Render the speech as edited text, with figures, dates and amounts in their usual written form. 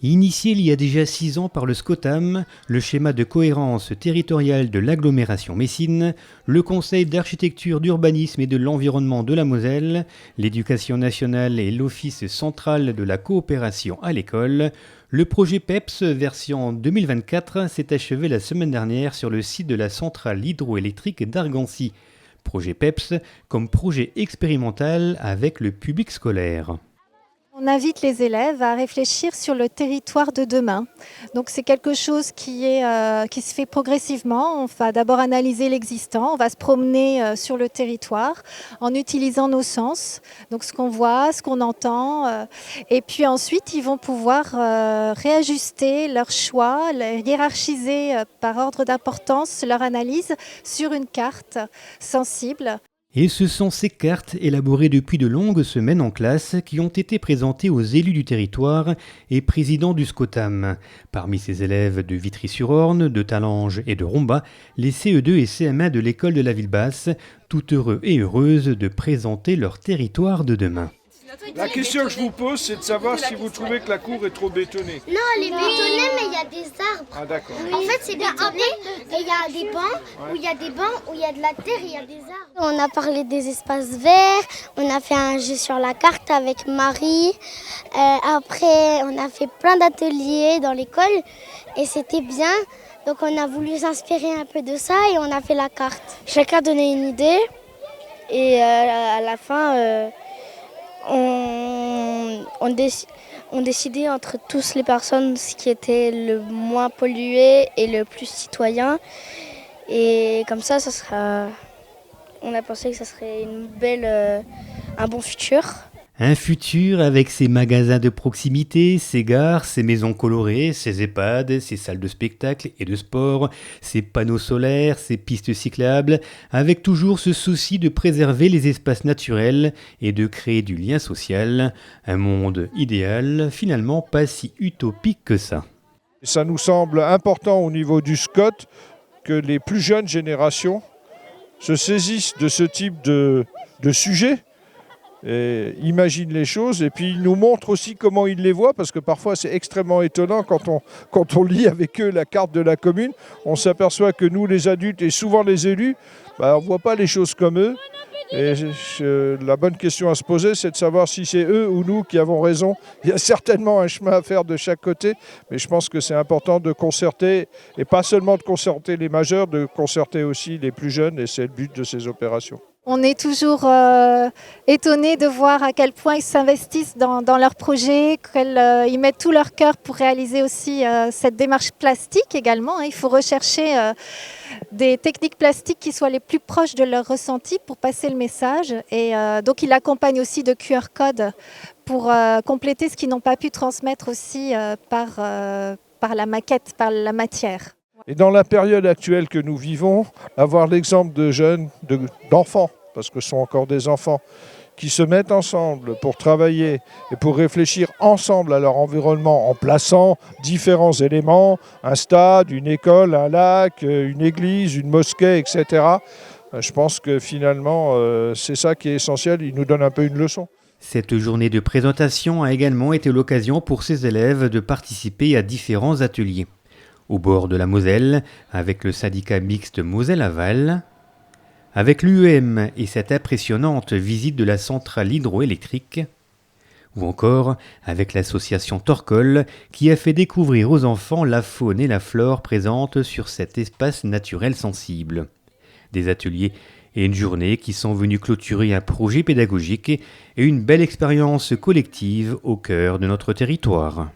Initié il y a déjà 6 ans par le SCOTAM, le schéma de cohérence territoriale de l'agglomération messine, le Conseil d'architecture, d'urbanisme et de l'environnement de la Moselle, l'Éducation nationale et l'Office central de la coopération à l'école, le projet PEPS version 2024 s'est achevé la semaine dernière sur le site de la centrale hydroélectrique d'Argancy. Projet PEPS comme projet expérimental avec le public scolaire. On invite les élèves à réfléchir sur le territoire de demain. Donc c'est quelque chose qui se fait progressivement. On va d'abord analyser l'existant, on va se promener sur le territoire en utilisant nos sens, donc ce qu'on voit, ce qu'on entend. Et puis ensuite, ils vont pouvoir réajuster leurs choix, hiérarchiser par ordre d'importance leur analyse sur une carte sensible. Et ce sont ces cartes élaborées depuis de longues semaines en classe qui ont été présentées aux élus du territoire et présidents du SCOTAM. Parmi ces élèves de Vitry-sur-Orne, de Talange et de Romba, les CE2 et CM1 de l'école de la Ville-Basse, tout heureux et heureuses de présenter leur territoire de demain. La question que je vous pose, c'est de savoir si vous trouvez que la cour est trop bétonnée. Non, elle est bétonnée, mais il y a des arbres. Ah d'accord. Oui. En fait, c'est bétonné et il y a des bancs, où il y a des bancs, où il y a de la terre et il y a des arbres. On a parlé des espaces verts, on a fait un jeu sur la carte avec Marie. Après, on a fait plein d'ateliers dans l'école et c'était bien. Donc on a voulu s'inspirer un peu de ça et on a fait la carte. Chacun donnait une idée et à la fin... On décidait entre tous les personnes ce qui était le moins pollué et le plus citoyen. Et comme ça on a pensé que ça serait un bon futur. Un futur avec ses magasins de proximité, ses gares, ses maisons colorées, ses EHPAD, ses salles de spectacle et de sport, ses panneaux solaires, ses pistes cyclables, avec toujours ce souci de préserver les espaces naturels et de créer du lien social. Un monde idéal, finalement pas si utopique que ça. Ça nous semble important au niveau du SCOT que les plus jeunes générations se saisissent de ce type de sujet. Et imagine les choses et puis ils nous montrent aussi comment ils les voient parce que parfois c'est extrêmement étonnant quand on lit avec eux la carte de la commune, on s'aperçoit que nous les adultes et souvent les élus, on ne voit pas les choses comme eux. Et la bonne question à se poser, c'est de savoir si c'est eux ou nous qui avons raison. Il y a certainement un chemin à faire de chaque côté, mais je pense que c'est important de concerter, et pas seulement de concerter les majeurs, de concerter aussi les plus jeunes, et c'est le but de ces opérations. On est toujours étonné de voir à quel point ils s'investissent dans leurs projets, qu'ils mettent tout leur cœur pour réaliser aussi cette démarche plastique également. Il faut rechercher des techniques plastiques qui soient les plus proches de leur ressenti pour passer le message. Et donc ils accompagnent aussi de QR codes pour compléter ce qu'ils n'ont pas pu transmettre aussi par la maquette, par la matière. Et dans la période actuelle que nous vivons, avoir l'exemple de jeunes, d'enfants, parce que ce sont encore des enfants, qui se mettent ensemble pour travailler et pour réfléchir ensemble à leur environnement en plaçant différents éléments, un stade, une école, un lac, une église, une mosquée, etc. Je pense que finalement, c'est ça qui est essentiel, ils nous donnent un peu une leçon. Cette journée de présentation a également été l'occasion pour ces élèves de participer à différents ateliers. Au bord de la Moselle, avec le syndicat mixte Moselle-Aval, avec l'UEM et cette impressionnante visite de la centrale hydroélectrique, ou encore avec l'association Torcol qui a fait découvrir aux enfants la faune et la flore présentes sur cet espace naturel sensible. Des ateliers et une journée qui sont venus clôturer un projet pédagogique et une belle expérience collective au cœur de notre territoire.